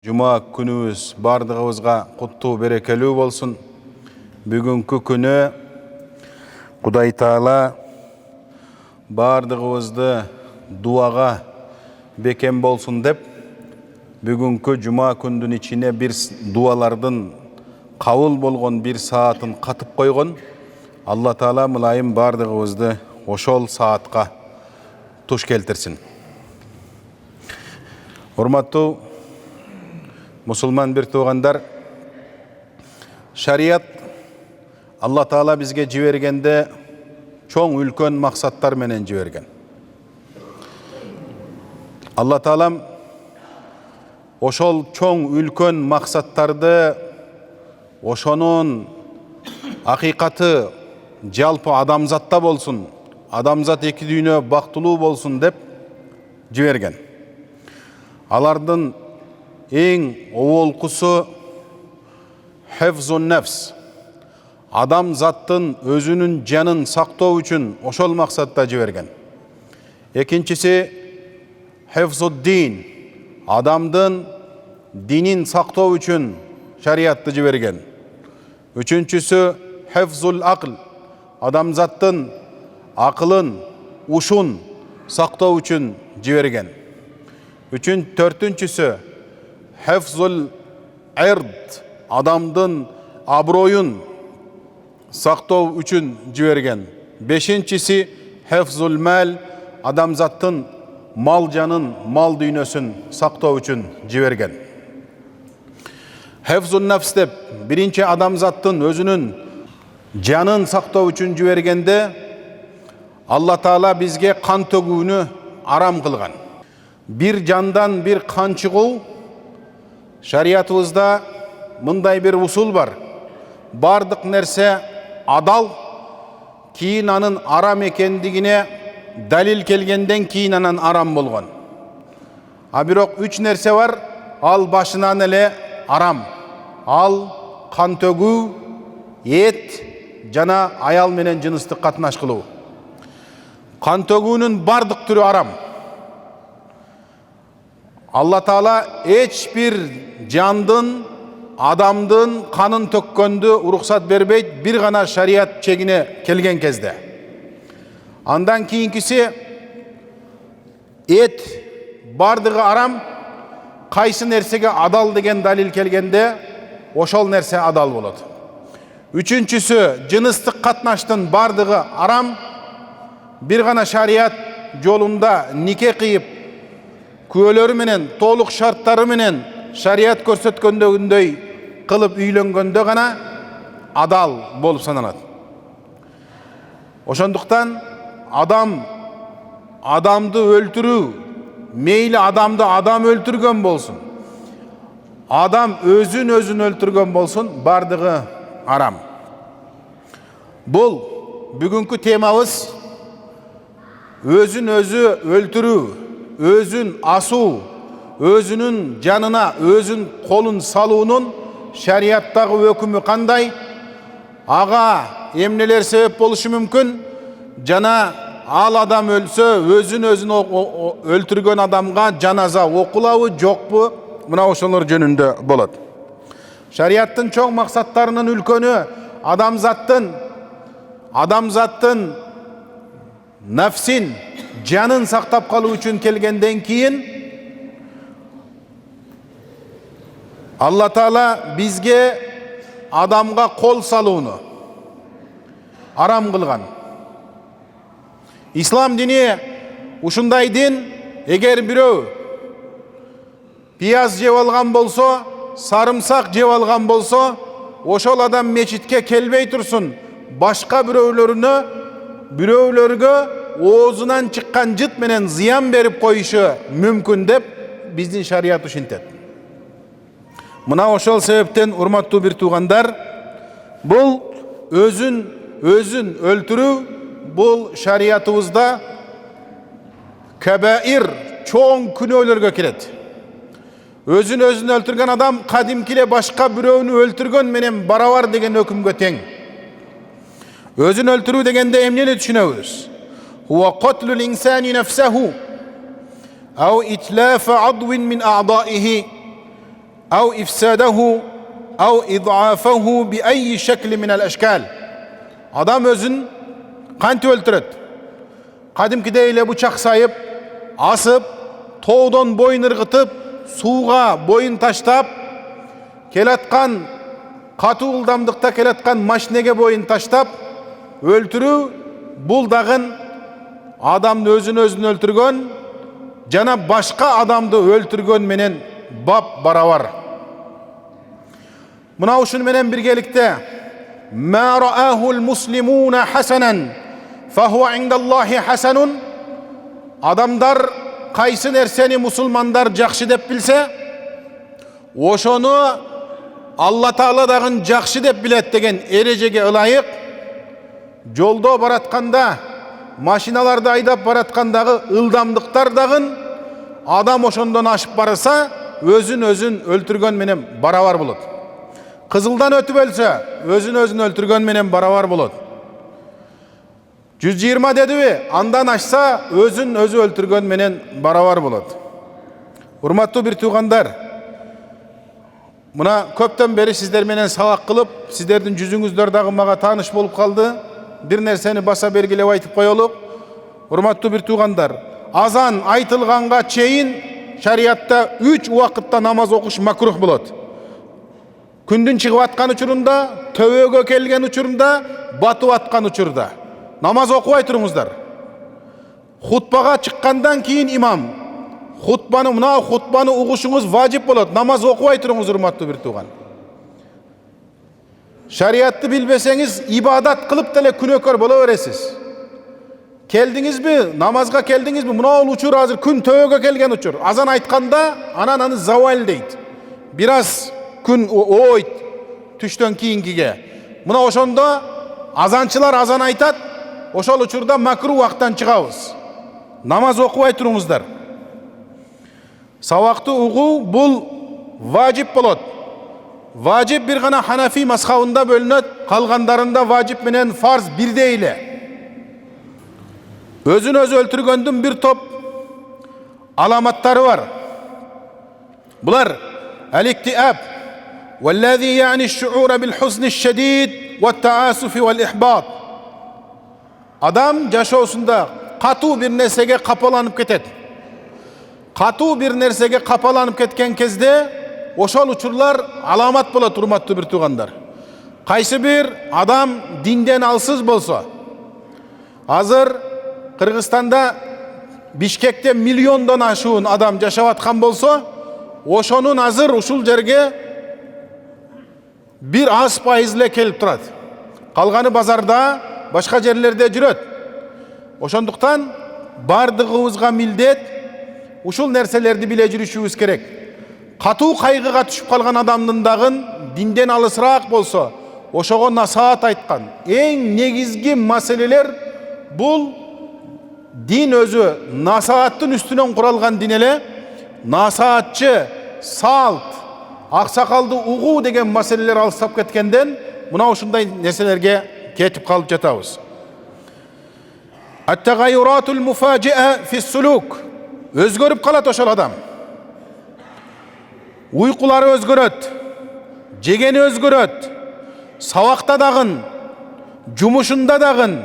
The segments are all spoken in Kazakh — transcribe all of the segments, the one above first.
Cuma günümüz bardığımızga kutlu berekeli bolsun. Bugünkü günü Kuday Taala bardığımızды duaga beken bolsun dep bugünkü cuma gündün içine bir dualardın kabul bolgon bir saatın katıp koygon. Allah Taala mülayim bardığımızды oşol saatga tuş keltirsin. Hormatlı Musulman bir tuğandar, şariat Allah Taala bizge jibergende çoğun ülkön maksatlar menen jibergen. Allah Taala oşol çoğun ülkön maksattardı oşonun hakikati jalpı adamzatta bolsun, adamzat eki düýnö baktılуу bolsun dep jibergen. Alardın en ovolkusu hifzun nefs. Adam zattın özünün canın saktoo üçün oşol maksatda jibergen. Ekinçisi hifzud din. Adamdın dinin saktoo üçün şariatты jibergen. Üçüncüsü hifzul akl. Adam zattın akılın, uşun saktoo üçün jibergen. Dördüncüsü hifzul ird. Adamdın abroyun saktoo üçün jibergen. Beşinçisi hifzul mal. Adam zattın mal canın, mal düýnösün saktoo üçün jibergen. Hifzul nefs dep birinci adam zattın özünün canın saktoo üçün jibergende Allah Taala bizge kan tөгүүnü aram kılgan. Bir candan bir kan çıgуу şariatımızda mınday bir usul var. Bardık nerse adal, kiyin anın aram ekendigine dalil kelgenden kiyin anan aram bolgon. Birok üç nerse var, al başынан ele aram. Al kan tөгүү, et, jana ayal menen jınыстык katnaş kılуу. Kan tөгүүнүн bardık türü aram. Allah Taala hiçbir candın, adamdın kanın tökkөndü ruhsat berbeyt bir gana şariat çegine kelgen kezde. Andan kiyinkisi et bardığı aram, kaysı nersege adal degen dalil kelgende oşol nerse adal boladı. Üçüncüsü jınыстык katnaştın bardığı aram, bir gana şariat jolunda nike kıyıp küölörü menen, толук şartları menen şariat körsetkendögünдөй kılıp üylөнгөндө gana adal bolup sananat. Oşonduktan adamdı öldürүү, meyli adamdı adam öldürgön bolsun. Adam özün öldürgön bolsun, bardığı aram. Bul bugünkü temamız özün öldürүү. Özün asuu, özünün canına, özün kolun saluunun şariattagı hökümü kanday? Aga emneler sebep boluşu mümkün? Jana al adam ölse, özün öldürgön adamga janaza okulabı, jokpu? Mına oşolor jönündө bolat. Şariattın çoğ maksatlarının ülkönü adamzattın nefsin, canın saktap kalуу üçün kelgenden kiyin Allah Taala bizge adamga kol saluunu aram kılgan. İslam dini uşunday din, eger birөө piyaz jep algan bolso, sarımsak jep algan bolso, oşol adam meçitke kelbey tursun, başka biröөлөрgө oğuzundan çıkan cıt menen ziyan berip koyuşu mümkün dep bizdin şariat uşintet. Mına oşol sebepten urmatlı bir tuğandar, bul özün öldürүү, bul şariatımızda kebair, çoğun günöөлөрgө kiret. Özün öldürgen adam kadimkile başka biröөнü öldürgön menen barabar degen hökümgө teң. Özün öldürүү degende emneni düşünöbüz? Huwa qatlul insani nefsehu أو إتلاف عضو من أعضائه أو إفساده أو إضعافه بأي شكل من الأشكال. Adam özün qanti öldürüt. Qadimkide ile bıçak sayıp, asıp, toğdan boyun ırgıtıp, suğa boyun taştap, kelatkan, katı ıldamdıkta kelatkan maşinege boyun taştap, öldürü, buldağın adamdı özün öldürgön, jana başka adamdı öldürgön menen bab baravar. Mına uşun menen birgelikte ma ra'ahul muslimuna hasanan fahuwa indallahi hasanun. Adamlar kaysı nerseni musulmanlar jakşı dep bilse, oşonu Allah Taala dagın jakşı dep bilet degen erejege ılayık. Jolda baratkanda, maşinalarda aydap baratkandağı ıldamdıktar dagın adam oşondan aşıp barasa özün öldürgön menen baravar bulut. Kızıldan ötüp ölse özün öldürgön menen baravar bulut. 120 dedi mi? Andan aşsa özün öldürgön menen baravar bulut. Hurmatlı bir tuğandar, mına köpten beri sizler menen sabak kılıp, sizlerдің жүзүңүздөр дагы мага тааныш болуп калды. Bir nerseni basa belgilep aytıp koyoluk. Hurmatlı bir tuğandar, azan aytılganга чейин şariatta 3 vakıtta namaz okuş makruh bulut. Kündün çıkıp atkan uçurunda, tövöge kelgen uçurunda, batıp atkan uçurda. Namaz okubay turuңuzдар. Hutbaga çıkkandan keyin imam. Hutbаны uğuşunuz vacip bulut. Namaz okubay turuңuz hurmatlı bir tuğan. Şariatты bilbeseniz ibadat kılıp dele künökör bola veresiz. Keldiniz mi? Namazga keldiniz mi? Muna ol uçur hazır. Kün tövöge kelgen uçur. Azan aytkanda ananı zaval deydi. Biraz kün oyt tüştön kiyinkiге. Muna oşonda azançılar azan aytat. Oşol uçurda makruh vaktan çıkabız. Namaz okubay turuңuzдар. Sabakты uğu bul vacip bolot. Vacip bir gana Hanafi mazhabında bölünöt. Kalgandarında vacip menen farz bir deyle. Özün öldürgöndün bir top alamatları var. Bular el-iktiab vellezî yani şu'ûre bil huzni şedîd ve taasufi vel ihbât. Adam yaşoosunda katı bir nersege kapalanıp ketet. Katı bir nersege kapalanıp ketken kezde oşol uçurlar alamat bolat hurmatlı bir tuğandar. Kaysı bir adam dinden alsız bolsa, hazır Kırgızstanda Bişkek'te milyondan aşığın adam yaşavatkan bolsa, oşonun hazır uşul jerge bir az payızle kelip turat. Kalganı bazarda, başka yerlerde jüröt. Oşonduktan bardığımızga mildet uşul nerselerdi bile jürüşübüz kerek. Katı kaygıga düşüp kalgan adamdın dagın dinden alısırak bolsa, oşogo nasihat aytkan. En negizgi maseleler bul din özü nasihattın üstünen kuralgan din ele. Nasihatçı, salt, aksakaldı uğu degen maseleler alsap ketkenden buna oşunday neselerge ketip kalıp jatabız. At-tagayyuratul mufaji'a fi's-suluk. Özgörüp kalat oşol adam. Uykulары özgöröt, jegeni özgöröt, sabakta dagın, jumuşunda dagın,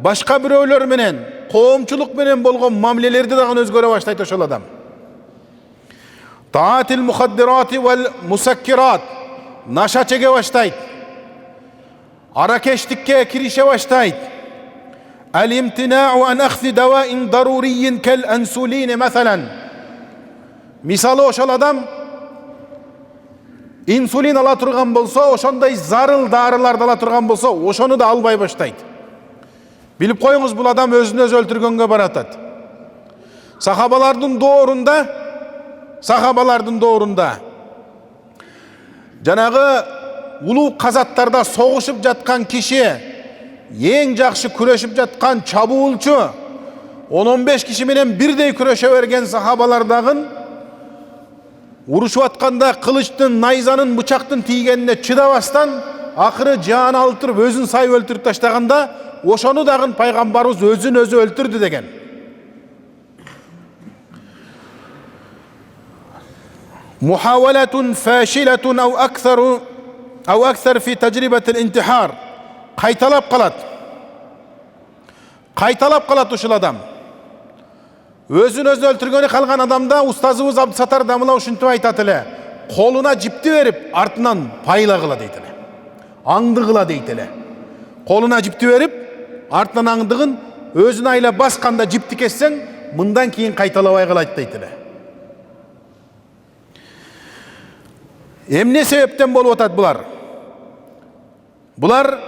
başka biröөлөр menen, koomчулук menen bolgon mamlelerde dagın özgöre başlayt oşol adam. Taatil muhaddirati vel musakkirat, naşa çeke başlayt. Arakeşlikке kirişe başlayt. El-imtina'u an akhzi davain daruriyyin kel ensulini meselen. Misalı oşol adam insulin ala turgan bolsa, oşonday zarıl darılarda ala turgan bolsa, oşonu da albay başlayt. Bilip koyuңuz, bul adam özünü öz öldürgөнгө baratat. Sahabalardın doğrunda janağı ulu kazatlarda soğuşup jatkan kişi, ең жақшы күрөшүп жатқан чабуылчу 10-15 киши менен бирдей күрөшө берген сахабалардагын урушуп атканда кылычтын, найзанын, бычактын тийгенине чыдабастан акыры жаан алтырып өзүн сайып өлтүрүп таштаганда ошону дагы пайгамбарыбыз өзүн өзү өлтүрдү деген. muhawalatun fashilatun aw akthar fi tajribatil intihar. Qaytalab қалады ушул адам. Өзүн өзү өлтүргөнү калган адамда устазыбыз Абдысаттар Дамылау ушинтип айтат эле. Колуна жипти берип, артынан пайлагыла дейт эле. Аңдыгыла дейт эле. Колуна жипти берип, артынан аңдыгын өзүн айлап басканда жипти кессең, мындан кийин кайталабай калат дейт эле. Эмне себептен болуп атат булар? Булар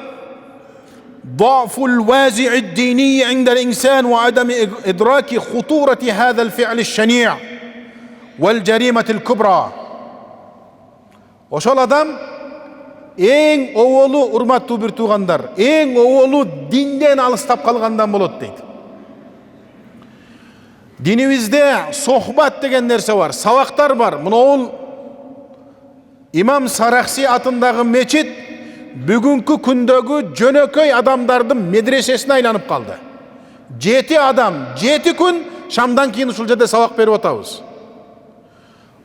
ضعف الوازع الديني عند الإنسان وعدم إدراك خطورة هذا الفعل الشنيع والجريمة الكبرى. Ошол адам эң оолу, урматтуу бир туугандар, эң оолу динден алыстап калгандан болот дейт. Динибизде сохбат деген нерсе бар, сабактар бар. Мына Имам Сарахси атындагы мечит бүгүнкү күндөгү жөнөкөй адамдардын медресесине айланып калды. 7 адам, 7 күн шамдан кийин ушул жерде сабак берип атабыз.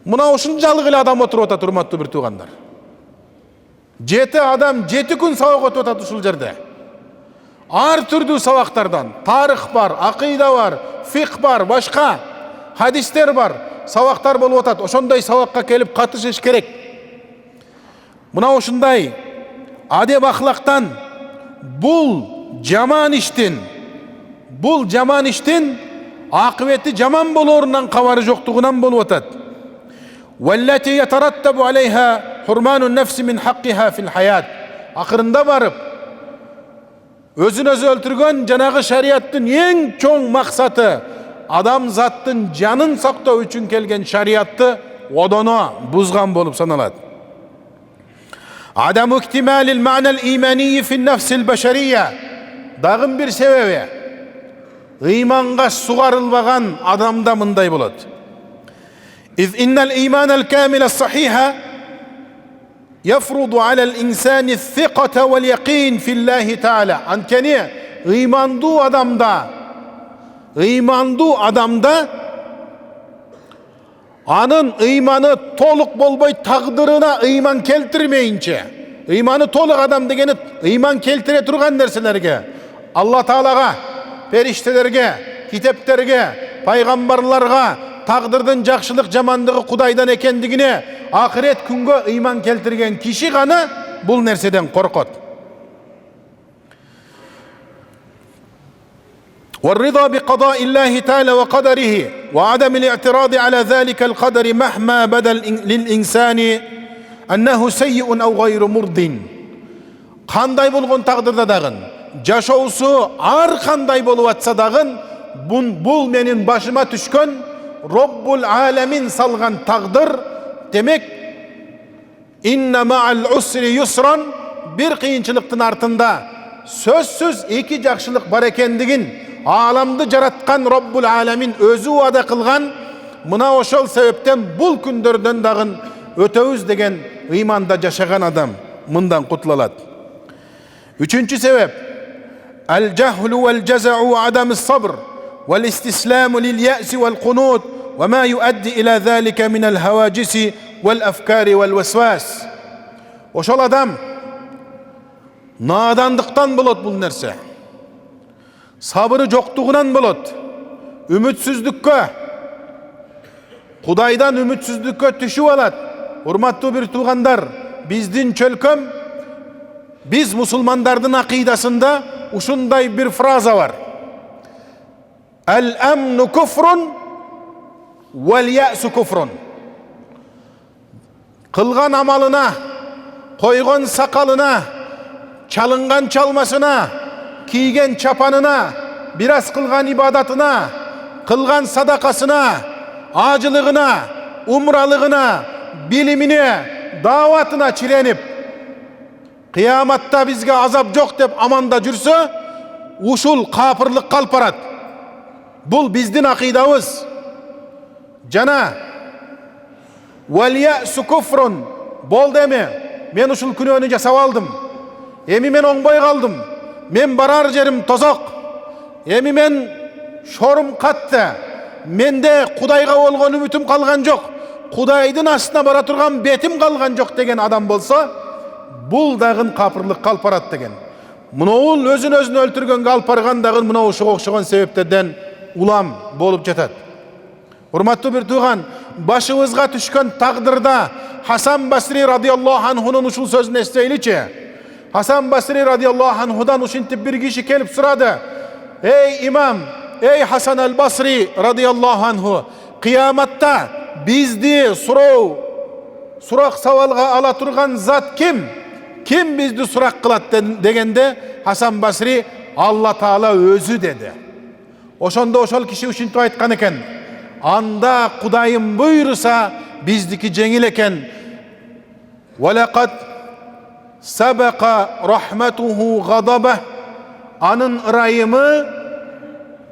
Мына ушунчалык эле адам отуруп атат, урматтуу бир туугандар. 7 адам 7 күн сабак өтүп атат ушул жерде. Ар түрдүү сабактардан, тарых бар, акыйда бар, фикх бар, башка хадистер бар, сабактар болуп атат. Ошондой сабакка келип катышыш керек. Мына ушундай адеп ахлактан, бул жаман иштин акыбети жаман болоорунан кабары жоктугунан болуп атат. Валлати ятараттабу алейха хурману нафси мин хаккиха фил хаят. Акырында барып, өзүн өзү өлтүргөн жанагы шариаттын эң чоң максаты адам заттын жанын сактоо үчүн келген шариатты одоно бузган болуп саналат. Адам иктималил ма'нал имании фин нафсил башария. Дагы бир себеби, ыйманга сугарылбаган адамда мындай болот. إذ إن الإيمان الكامل الصحيح يفرض على الإنسان الثقة واليقين في الله تعالى. Анткени ыймандуу адамда анын ыйманы толук болбой тагдырына ыйман келтирмейинче, ыйманы толук адам дегени ыйман келтире турган нерселерге, Алла Таалага, периштелерге, китептерге, пайгамбарларга, тагдырдын жакшылык жамандыгы Кудайдан экендигине, акырет күнгө ыйман келтирген киши гана бул нерседен коркот. والرضا بقضاء الله تعالى وقدره وعدم الاعتراض على ذلك القدر مهما بدا للإنسان أنه سيء أو غير مرضٍ. Кандай болгон тагдырда дагы, жашоосу ар кандай болуп атса дагы, бул менин башыма түшкөн Роббул Аламин салган тагдыр. Демек, инна ма'ал усри юсран, бир кыйынчылыктын артында сөзсүз эки жакшылык бар экендигин аламды жараткан Роббул Аламин өзү вада кылган. Мына ошол себептен бул күндөрдөн дагы өтөбүз деген ыйманда жашаган адам мындан кутула алат. Үчүнчү себеп, ал-жахлу вал-жазау ва адам-ас-сабр вал-истислам лил-я'си вал-кунут ва ма юадди иля залика мин ал-хаважиси вал-афкари вал-васвас. Ошол адам надандыктан болот бул нерсе. Сабыры жоктугунан болот. Үмүтсүздүккө, Кудайдан үмүтсүздүккө түшүп алат. Урматтуу бир туугандар, биздин чөлкөм, биз мусулмандардын акыйдасында ушундай бир фраза бар. Ал-амну куфрун вал-я'су куфрун. Кылган амалына, койгон сакалына, чалынган чалмасына, кийген чапанына, бираз кылган ибадатына, кылган садакасына, ажылыгына, умралыгына, билимине, даватына чиренип, кыяматта бизге азап жок деп аманда жүрсө, ушул капырлык калп барат. Бул биздин акыйдабыз. Жана вал-я'су куфрун, болду эми, мен ушул күнөөнү жасап алдым. Эми мен оңбой калдым. Мен барар жерим тозок. Эми мен шорум катты. Менде Кудайга болгон үмүтүм калган жок. Kudayдын астына бара турган бетим калган жок деген адам болса, бул дагы капырлыкка алып барат деген. Мынау өзүн өлтүргөнгө алып барган дагы мынау ушуга окшогон себептерден улам болуп жатат. Урматтуу бир тууган, башыбызга түшкөн тагдырда Хасан Басри радиаллаху анхунун ушул сөзүн эстейличи. Хасан Басри радиаллаху анхудан ушинтип бир киши келип сурады: "Эй имам, эй Хасан аль-Басри радиаллаху анху, кыяматта бизди сурак сабалга ала турган зат ким? Ким бизди сурак кылат?" дегенде Хасан Басри: "Алла Таала өзү" деди. Ошондо ошол киши ушинтип айткан экен: "Анда Кудайым буйруса биздики жеңил экен. Валакат сабака рахматуху гадаба." Анын ырайымы,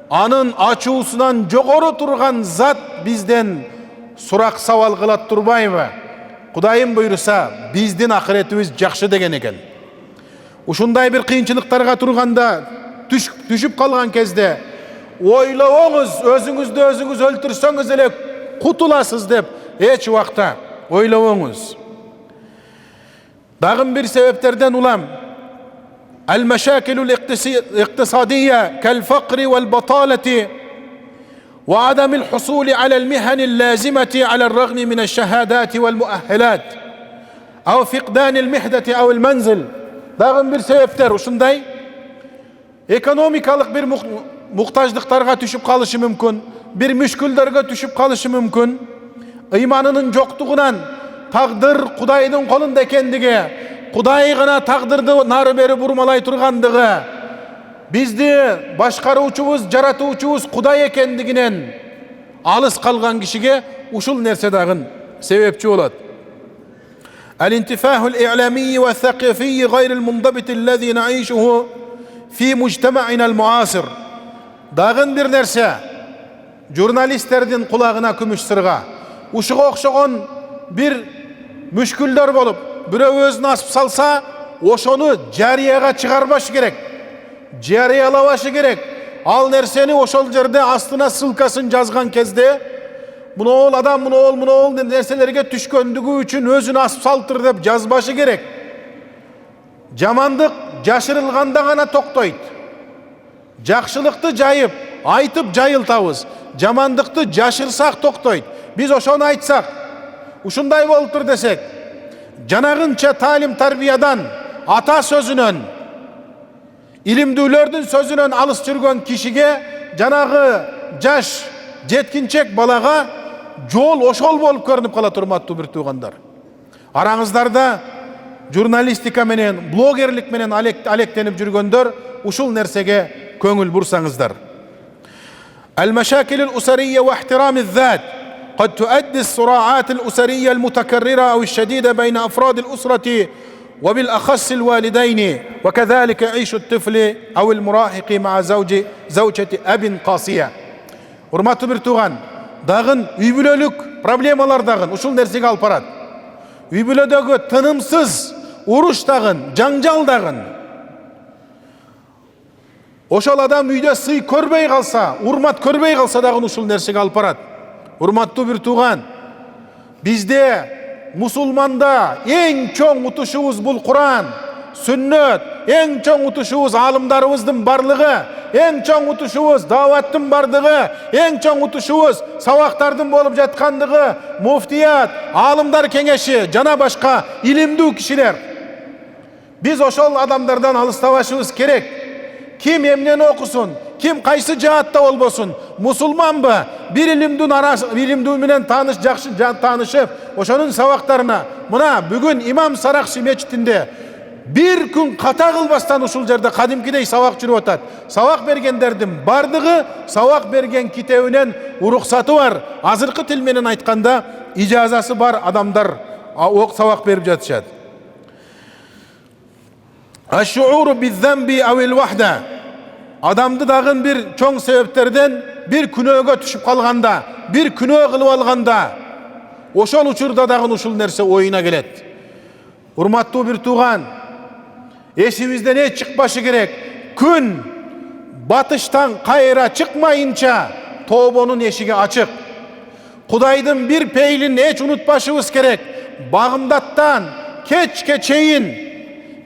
анын ачуусунан жогору турган зат бизден сурак сабал кылат турбайбы? Кудайым буйруса биздин акыретибиз жакшы деген экен. Ушундай бир кыйынчылыктарга турганда, түшүп калган кезде ойлооңуз, өзүңүздү өзүңүз өлтүрсөңүз эле кутуласыз деп эч убакта ойлобоңуз. Дагы бир себептерден улам المشاكل الاقتصادية كالفقر والبطالة وعدم الحصول على المهن اللازمة على الرغم من الشهادات والمؤهلات أو فقدان المهنة أو المنزل. Dagı bir sebepler ушундай экономикалык бир муктаждыктарга түшүп калышы мүмкүн, бир мүшкүлдөргө түшүп калышы мүмкүн, ыйманынын жоктугунан тагдыр Кудайдын колунда экендиги, Кудай гана тагдырды нары бери бурмалай тургандыгы, бизди башкаруучубуз, жаратуучубуз Кудай экендигинен алыс калган кишиге ушул нерсе дагы себепчи болот. الانتفاع الإعلامي والثقافي غير المنضبط الذي نعيشه في مجتمعنا المعاصر. Dagın bir nerse jurnalistlerden kulağına kümüş sırga. Uşuğa okşoğun bir müşküldör bolup, biröv özüne asıp salsa, oşonu jariyaga çıgarbaşı gerek. Jariyalabaşı gerek. Al nerseni oşol jerde astına sılkasın жазган кезде, bunu ol adam, bunu ol nerselerge түшкөндүгү üçün özünü asıp saltır dep жазбашы gerek. Жамандык жашырылганда гана токтойт. Жакшылыкты жайып, айтып жайылтабыз. Жамандыкты жашырсак токтойт. Биз ошону айтсак, ушундай болуптур десек, жанагынча талим тарбиядан, ата сөзүнөн, илимдүүлөрдүн сөзүнөн алыс жүргөн кишиге, жанагы жаш жеткинчек балага жол ошол болуп көрүнүп кала турматтуу бир туугандар. Араңыздарда журналистика менен, блогерлик менен алектенип жүргөндөр ушул нерсеге көңүл бурсаңыздар. المشاكل الأسرية واحترام الذات قد تؤدي الصراعات الأسرية المتكررة أو الشديدة بين أفراد الأسرة وبالأخص الوالدين وكذلك يعيش الطفل أو المراهق مع زوجة أب قاسية. Урматтуу бир тууган, дагын үй бүлөлүк проблемалар дагын ушул нерсеге алып барат. Үй бүлөдөгү тынымсыз уруш дагын, жаңжал дагын. Ошол адам үйдө сый көрбөй калса, урмат көрбөй калса дагы ушул нерсеге алып барат. Урматтуу бир тууган, бизде мусулманда эң чоң утушубуз бул Куран, сүннөт, эң чоң утушубуз алымдарыбыздын барлыгы, эң чоң утушубуз даваттын бардыгы, эң чоң утушубуз сабактардын болуп жаткандыгы, муфтият, алымдар кеңеши, жана башка илимдүү кишилер. Биз ошол адамдардан алыстабашыбыз керек. Kim emneni okusun, kim kaysı cihatta olbosun, musulmanbı, bir ilimdүү менен tanışıp, oşonun sabaklarına, mına bugün İmam Sarakçı meçitinde bir gün kata kılbastan uşul jerde kadimkidey sabak жүрүп атат. Sabak bergenderdin bardığı, sabak bergen kitebinen urukсаты var. Azırkı til menen aytkanda icazası var adamlar sabak berip жатышат. Aş-şuuru biz-zembi awil wahda. Adamdı dagın bir çoğun sebeplerden bir күнөөгө түшүп kalganda, bir күнөө kılıp alganda, oşol uçurda dagın uşul nerse oyuna gelet. Urmattуу bir tuğan, eşimizden ne çıkbaşı gerek? Gün batıştan kayra çıkmayınca Tobonun eşigi açık. Kudaydım bir peylin hiç unutbaşımız gerek. Bağımdattan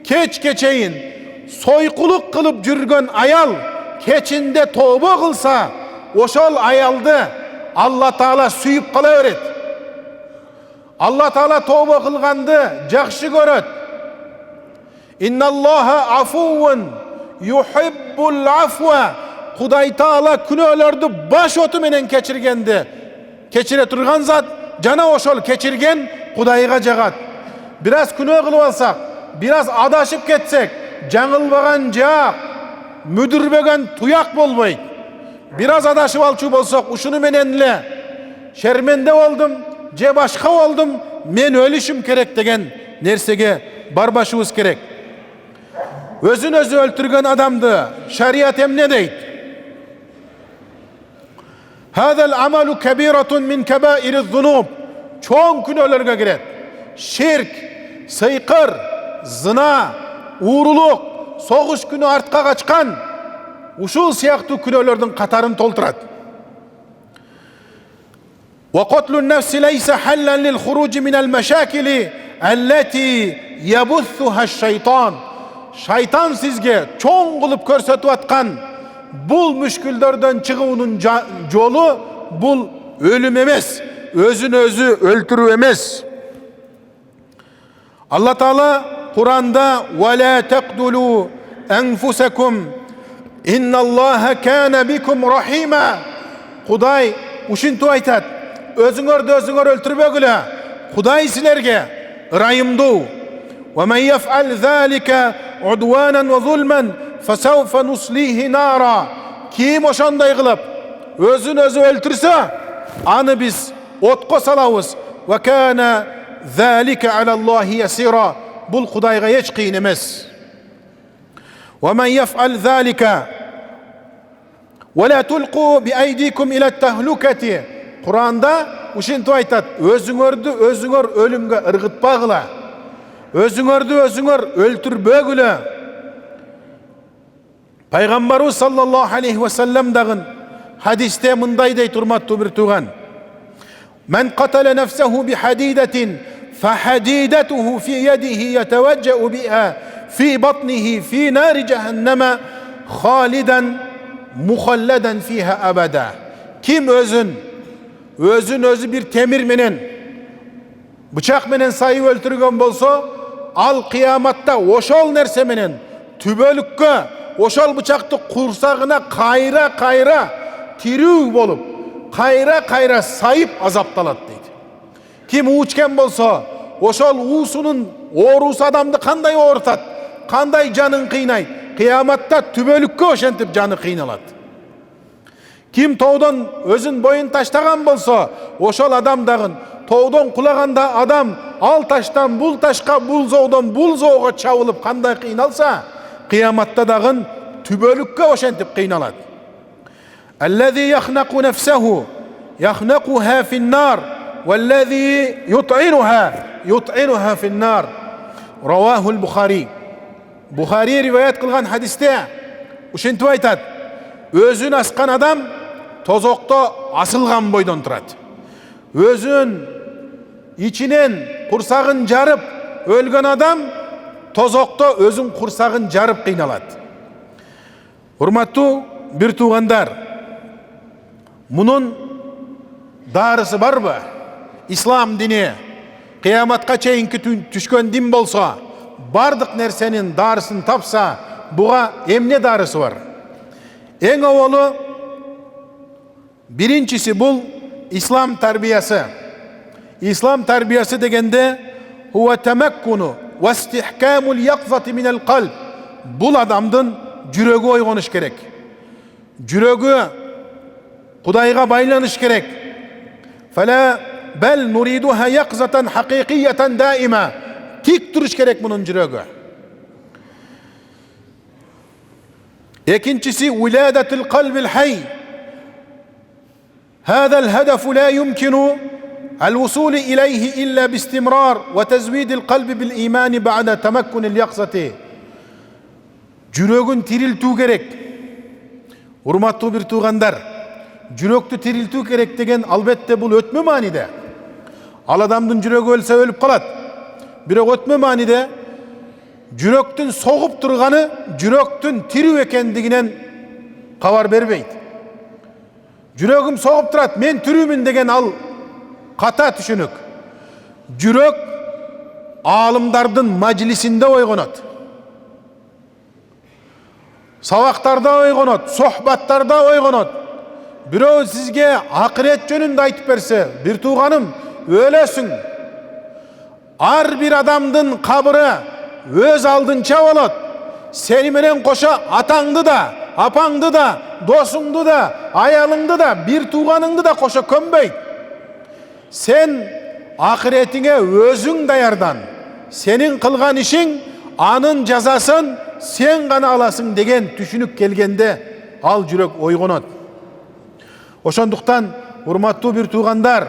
keçkeçeyin soykuluk kılıp jürgön ayal keçinde tövbe kılsa oşol ayaldı Allah Taala suyup kala öret. Allah Taala tövbe kılgandı jakşı göröt. İnnallaha afuvun yuhibbul afwa. Kuday Taala günölerdi baş otu menen keçirgendi. Keçire turgan zat jana oşol keçirgen Kudayga jagat. Biraz günö kılıp alsak, biraz adaşıp ketsek, жаңылбаган жак, müdürbegen tuyak bolboyt. Biraz adaşıp alçı bolsak, uşunu menen ele şermende oldum, je başka oldum, men ölüşüm kerek degen nersege barbaşыбыз kerek. Özün özü öldürgen adamdı şariat emne deyt? Hadal amalu kebiratun min kebairiz zunub. Çoğun günölerge giret. Şirk, sıykır, zina, uğruluk, soğuş günü artka kaçkan uşul siyaktı günölerden katarın tolturat. Ve qatlun nefsi leyse hallen lil huruci minel meşakili alleti yebuthuha şeytan. Şeytan sizge çoğun kılıp körsetip atkan bul müşküllerden çıkıunun yolu bul ölüm emez. Özün özü öldürü emez. Allah Taala Kur'an'da وَلَا تَقْدُلُوا أَنْفُسَكُمْ اِنَّ اللّٰهَ كَانَ بِكُمْ رَحِيمًا. Kuday uşintu aytat. Özüngör öldürmegile. Kuday silerge ırayımdu. وَمَنْ يَفْعَلْ ذَٰلِكَ عُدْوَانًا وَظُلْمًا فَسَوْفَ نُصْلِيهِ نَارًا. Kim oşanday kılıp özün özü öldürse anı biz otko salawız. وَكَانَ ذَٰلِكَ عَلَى اللّٰهِ يَسِيرًا. Bul Kudayga hiç kıyın emez. وَمَنْ يَفْعَلْ ذَٰلِكَ وَلَا تُلْقُوا بِأَيْدِيكُمْ إِلَى التَّهْلُكَةِ. Kur'an'da uşintu aytat. Özüngör ölümge ırgıtpagıla. Özüngör öldürmegile. Peygamberimiz sallallahu aleyhi ve sellem dağın hadiste mınday dey turmattu bir tuğan. Men qatala nefsehu bi hadidetin فحديدته في يده يتوجأ بها في بطنه في نار جهنم خالدا مخلدا فيها أبدا. Kim özün özü bir temir menen bıçak menen sayı öldürgen bolsa al kıyamatta oşol nerse menen tübölükke oşol bıçaktı kursağına kayra tiriu bolup kayra sayıp azaptalat deydi. Kim uçken bolsa oşol uğusunun oğrusu adamdı kanday oğurtat, kanday canın kıynay, kıyamatta tübölükke oşentip canı kıynalat. Kim toğdan özün boyun taştagan bolsa oşol adam dağın toğdan kulaganda adam al taştan bul taşka bul zoğdan bul zoğga çavılıp kanday kıynalsa kıyamatta dağın tübölükke oşentip kıynalat. Ellezî yahnaqu nefsehu yahnaquha finnâr وَالَّذِي يُطْعِنُهَا فِي النَّارِ. Ravahul Bukhari. Bukhari rivayet kılgan hadiste uşintu aytat. Özün askan adam tozokta asılgan boydan turat. Özün içinen kursağın jarıp ölgen adam tozokta özün kursağın jarıp kıynalat. Hurmatlı bir tuğandar, bunun darısı var mı? İslam dini kıyamatqa çeyinki düşkön din bolsa, bardık nersenin darısını tapsa, buğa emne darısı var. En avalı birincisi bul İslam terbiyesi. İslam terbiyesi degende huve temekkunu ve istihkamul yakzati minel kalb. Bul adamdın jürögü oygonuş gerek. Jürögü Kudayga baylanış gerek. Fela bel nuriduha yakzatan hakikiyeten daima. Tik duruş gerek bunun jürögü. İkincisi viladetul kalbil hayy. هذا الهدف لا يمكن الوصول إليه إلا باستمرار وتزويد القلب بالإيمان بعد تمكن اليقظة. Jürögün tiriltүү gerek. Urmatlı bir tuğandar. жүрөктү тирилтүү керек деген албетте бул өтмө мааниде. Ал адамдын жүрөгү өлсө өлүп калат. Бирок өтмө мааниде жүрөктүн согуп турганы жүрөктүн тирүү экендигинен кабар бербейт. Жүрөгүм согуп турат, мен тирүүмүн деген ал ката түшүнүк. Жүрөк аалымдардын мажлисинде ойгонот. Сабактарда ойгонот, сохбаттарда ойгонот. Бирөө сизге акырет жөнүндө айтып берсе, бир тууганым, өлөсүң. Ар бир адамдын кабыры өз алдынча болот. Сени менен кошо атаңды да, апаңды да, досуңду да, аялыңды да, бир тууганыңды да кошо көмбөйт. Сен акыретиңе өзүң даярдан. Сенин кылган ишиң, анын жазасын сен гана аласың деген түшүнүк келгенде ал жүрөк ойгонот. Ошондуктан, урматтуу бир туугандар,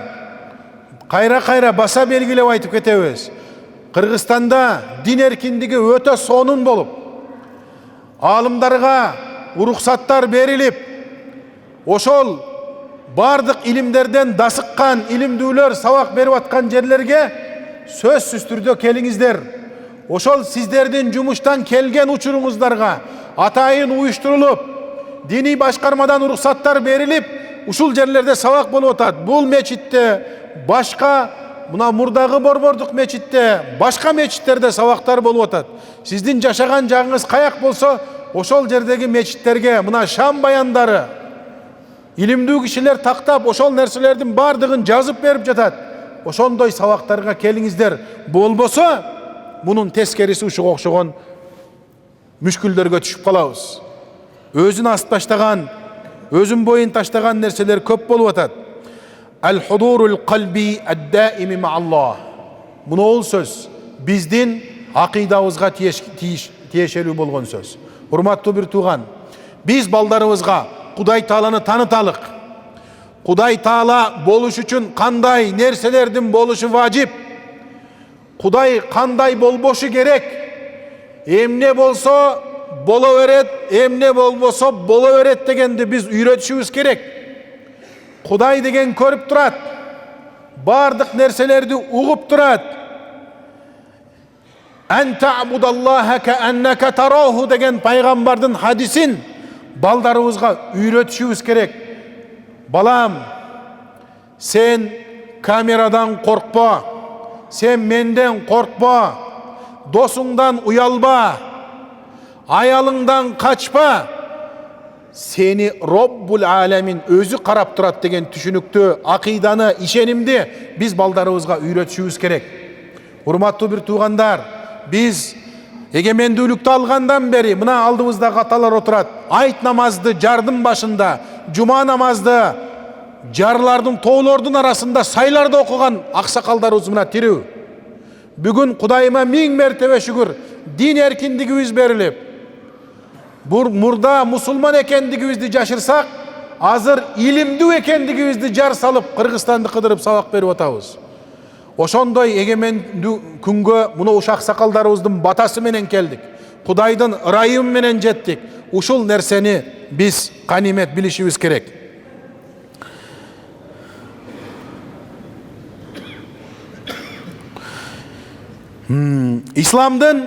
кайра баса белгилеп айтып кетебиз. Кыргызстанда дин эркиндиги өтө сонун болуп, аалымдарга уруксаттар берилип, ошол бардык илимдерден дасыккан илимдүүлөр сабак берип аткан жерлерге сөзсүз түрдө келиңиздер. Ошол сиздердин жумуштан келген учуруңуздарга атайын уюштурулуп, диний башкармадан уруксаттар берилип, ушул жерлерде сабак болуп атат. Бул мечитте, башка мына мурдагы борбордук мечитте, башка мечиттерде сабактар болуп атат. Сиздин жашаган жагыңыз каяк болсо, ошол жердеги мечиттерге мына шам баяндары, илимдүү кишилер тактап, ошол нерселердин бардыгын жазып берип жатат. Ошондой сабактарга келиңиздер. Болбосо, мунун тескериси ушуга окшогон мүшкүлдөргө түшүп калабыз. Өзүн асып таштаган, өзүн боюн таштаган нерселер көп болуп атат. Ал-худурул калби ад-даими ма'аллах. Мунул сөз биздин акыйдабызга тиешелүү болгон сөз. Урматтуу бир тууган, биз балдарыбызга Кудай Тааланы таныталык. Кудай Таала болуш үчүн кандай нерселердин болушу важип? Кудай кандай болбошу керек? Эмне болсо боло берет, эмне болбосо боло берет дегенди биз үйрөтүшүбүз керек. Кудай деген көрүп турат. Бардык нерселерди угуп турат. Ан та'будаллаха кааннака тараху деген пайгамбардын хадисин балдарыбызга үйрөтүшүбүз керек. Балам, сен камерадан коркпо, сен менден коркпо, досуңдан уялба, аялыңдан качпа. Сени Роббул Аламин өзү карап турат деген түшүнүктү, акыйданы, ишенимди биз балдарыбызга үйрөтүшүбүз керек. Урматтуу бир туугандар, биз эгемендүүлүктү алгандан бери мына алдыбызда каталар отурат. Айт намазды жардын башында, жума намазды жарлардын, тоолордун арасында сайларда окуган аксакалдарыбыз мына тирүү. Бүгүн Кудайыма 1000 мертебе шүгүр, дин эркиндигибиз берилип, мурда мусулман экендигибизди жашырсак, азыр илимдүү экендигибизди жар салып, Кыргызстанды кыдырып сабак берип атабыз. Ошондой эгемендүү күнгө муну ушак сакалдарыбыздын батасы менен келдик. Кудайдын ырайымы менен жеттик. Ушул нерсени биз канимет билишибиз керек. Исламдын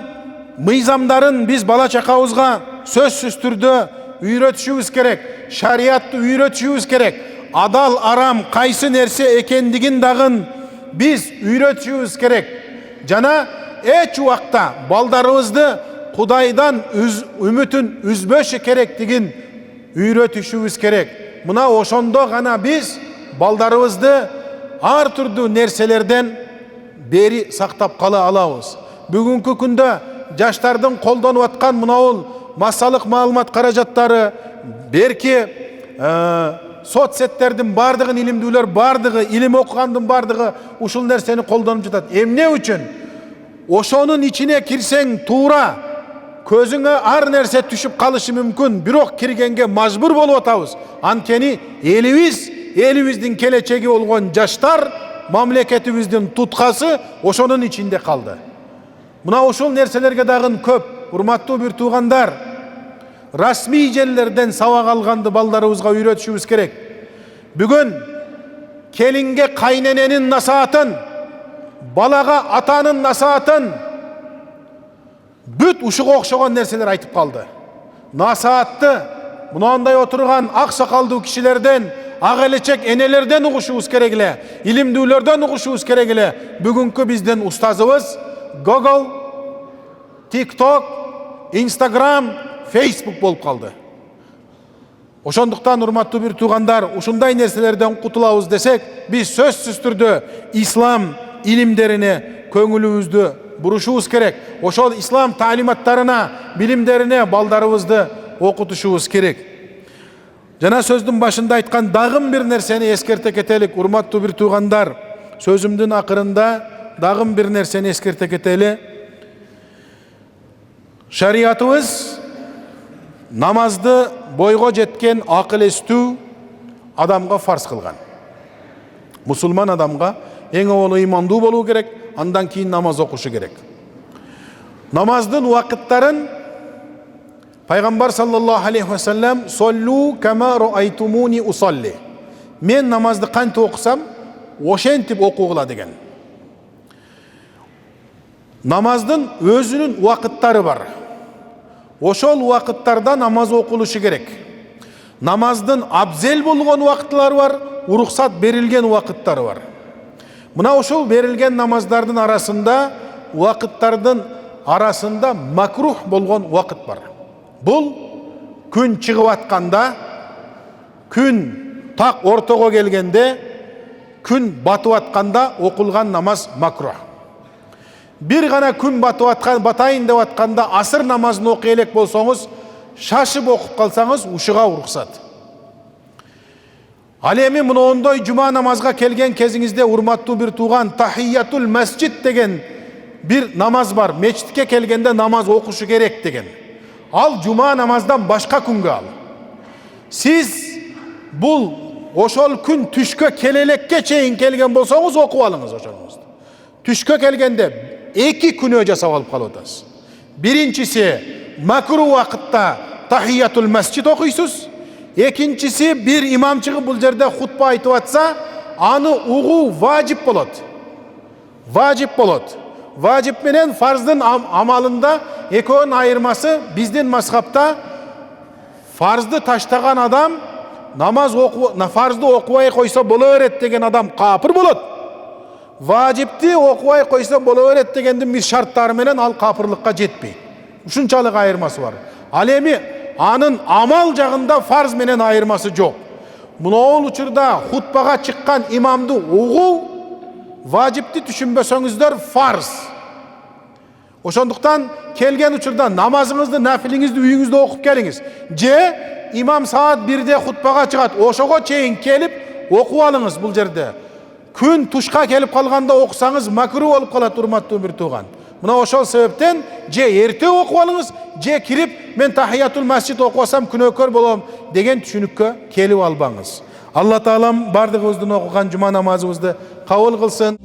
мыйзамдарын биз бала чакабызга сөзсүз түрдө үйрөтүшүбүз керек. Шариатты үйрөтүшүбүз керек. Адал, арам кайсы нерсе экендигин дагы биз үйрөтүшүбүз керек. Жана эч убакта балдарыбызды Кудайдан үмүтүн үзбөшү керектигин үйрөтүшүбүз керек. Мына ошондо гана биз балдарыбызды ар түрдүү нерселерден бери сактап кала алабыз. Бүгүнкү күндө жаштардын колдонуп аткан мынау массалык маалымат каражаттары, берки соцсеттердин бардыгын илимдүүлөр, бардыгы илим окугандын бардыгы ушул нерсени колдонуп жатат. Эмне үчүн? Ошонун ичине кирсең туура көзүңө ар нерсе түшүп калышы мүмкүн, бирок киргенге мажбур болуп атабыз. Анткени элибиздин келечеги болгон жаштар, мамлекетибиздин туткасы ошонун ичинде калды. Мына ошол нерселерге дагы көп, урматтуу бир туугандар, расмий жерлерден сабак алганды балдарыбызга үйрөтүшүбүз керек. Бүгін келинге кайнененин насаатын, балага атанын насаатын бүт ушуга окшогон нерселер айтып калды. Насаатты мынандай отурган ак сакалдуу кишилерден, ак элечек энелерден угушубуз керек эле, илимдүүлөрдөн угушубуз керек эле. Бүгүнкү биздин устазыбыз Google, TikTok, Instagram, Facebook болуп калды. Ошондуктан урматтуу бир туугандар, ушундай нерселерден кутулабыз десек, биз сөзсүз түрдө ислам илимдерине көңүлүбүздү бурушубуз керек. Ошол ислам таалиматтарына, билимдерине балдарыбызды окутушубуз керек. Жана сөздүн башында айткан дагым бир нерсени эскерте кетелик, урматтуу бир туугандар. Сөзүмдүн акырында дагым бир нерсени эскерте кетели. Шариятыбыз намазды бойго жеткен акыл эстүү адамга фарз кылган. Мусулман адамга эң аввал ыймандуу болуу керек, андан кийин намаз окушу керек. Намаздын убакыттарын Пайгамбар саллаллаху алейхи ва саллям соллу кама раайтумуни усалли. Мен намазды кантип окусам, ошентип окугула деген. Намаздын өзүнүн убакыттары бар. Ошол убакыттарда намаз окулушу керек. Намаздын абзел болгон убакыттары бар, уруксат берилген убакыттары бар. Мына ошол берилген намаздардын арасында, убакыттардын арасында макрух болгон убакыт бар. Бул күн чыгып атканда, күн так ортого келгенде, күн батып атканда окулган намаз макрух. Бир гана күн батып аткан, батайын деп атканда асыр намазын окуй элек болсоңуз, шашып окуп калсаңыз ушуга уруксат. Ал эми мындай жума намазга келген кезиңизде урматтуу бир тууган тахиятул масжид деген бир намаз бар. Мечитке келгенде намаз окушу керек деген. Ал жума намаздан башка күнгө ал. Сиз бул ошол күн түшкө келелекке чейин келген болсоңуз окуп алыңыз ошоңузду. Түшкө келгенде 2 күнөө жасап алып калып атасыз. Биринчиси макрух убакытта тахиятул масжид окуйсуз. Экинчиси бир имам чыгып бул жерде хутба айтып атса, аны угуу важип болот. Важип болот. Важип менен фарздын амалында экөөнүн айырмасы биздин мазхабта фарзды таштаган адам фарзды окубай койсо боло берет деген адам капыр болот. Важипти окубай койсо боло берет дегендин бир шарттары менен ал капырлыкка жетпейт. Ушунчалык айырмасы бар. Ал эми анын амал жагында фарз менен айырмасы жок. Мынол учурда хутбага чыккан имамды угуу важипти түшүнбөсөңүздөр фарз. Ошондуктан келген учурда намазыңызды, нафилиңизди үйүңүздө окуп келиңиз. Же имам саат 1-де хутбага чыгат, ошого чейин келип окуп алыңыз бул жерде. Күн тушка келип калганда окусаңыз макрух болуп калат, урматтуу бир тууган. Мына ошол себептен же эрте окуп алыңыз, же кирип мен тахиятул масжид окусам күнөөкөр болом деген түшүнүккө келип албаңыз. Алла таалам бардыгыбыздын окуган жума намазыбызды кабыл кылсын.